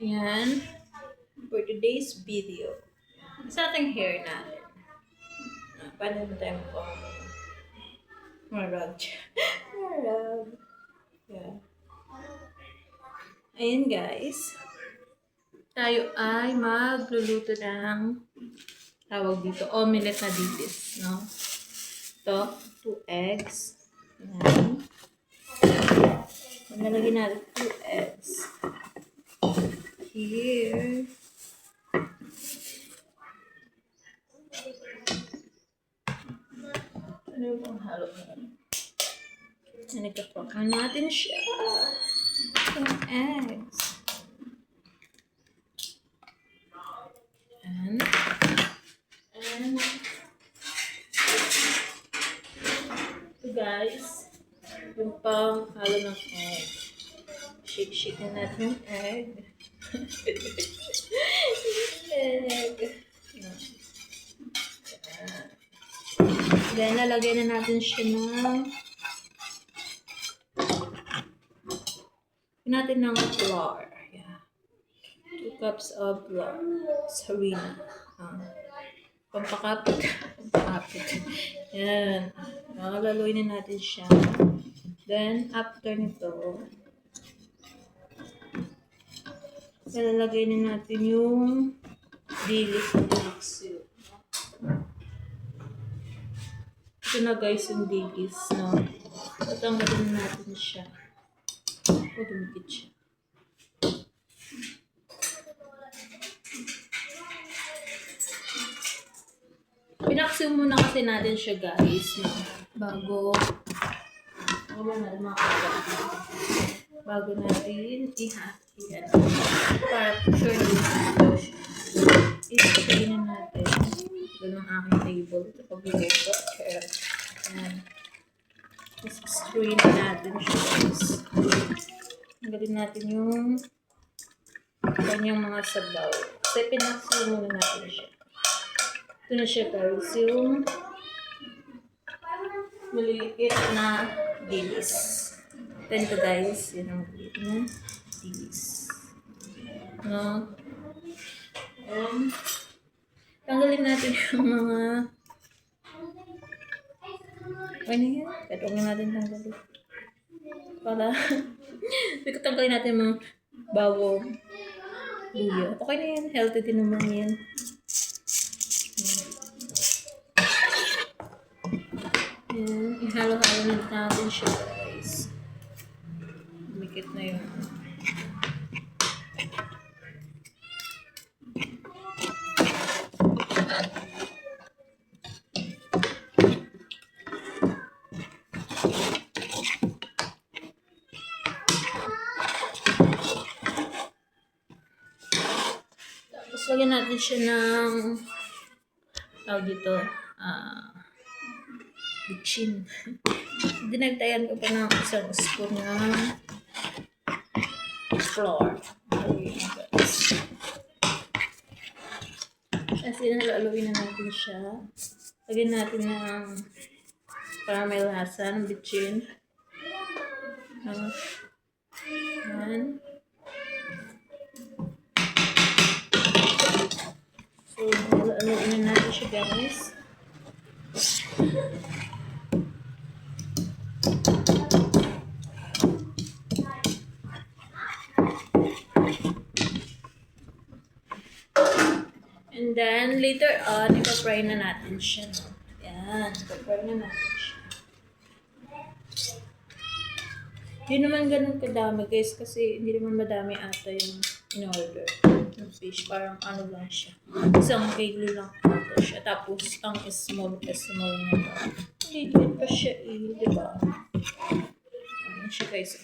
Yan. For today's video. Sa ating hair natin. Paano tayo po? Marag. Marag. Yeah. Ayan guys. Tayo ay magluluto ng tawag dito, omelette na dilis, no? Ito, 2 eggs. Ayan. Nalagyan natin 2 eggs. Here. Ano bang halo natin? Nagkapakan natin siya. Yung eggs. And ito guys, yung pang halo ng egg. Shake na natin yung egg. Egg. Then, lalagyan na natin siya ng flour. Yeah. 2 cups of flour. Harina. Pampakapit. Yan. Laloy na natin siya. Then, after nito, lalagay na natin yung dilis na elixir. Ito na guys yung dilis, no? Tatanggalin na natin siya. Dumikit siya. Pinaksim muna kasi natin siya guys, no? Bago natin i-hack. Para sure na i-spray na natin. Ito ng aking table. Ito pag-luto. Ayan. I-spray na natin siya guys. Tanggalin natin yung kanyang mga sabaw. Kasi pinaksim muna natin siya. Ito na siya guys. Yung maliliit na dilis. Ito guys. Yan ang maliliit na dilis. No? And tanggalin natin yung mga ano yan? Katong natin tanggalin. Para tanggalin natin yung mga bawang luya. Okay na yan. Healthy din naman yan. Yan. Ihalo-halo na natin siya guys. Mikit na yun. Tapos lagyan natin siya ng tawag dito, bitchin. Dinagdayan ko pa ng isang spoon ng flour. Kasi nalaluin na natin siya. Lagyan natin ng para may lasa ng bitchin. Yan. So, nalaluin na natin siya guys. And then, later on, ipa-fry na natin siya. No? Yan, ipa-fry na natin siya. Hindi naman ganun kadami guys, kasi hindi naman madami ata yung in-order ng fish. Parang ano lang siya. Isang kilo lang ata siya. Tapos, ang small na ito. Hindi pa siya diba? Ano siya guys?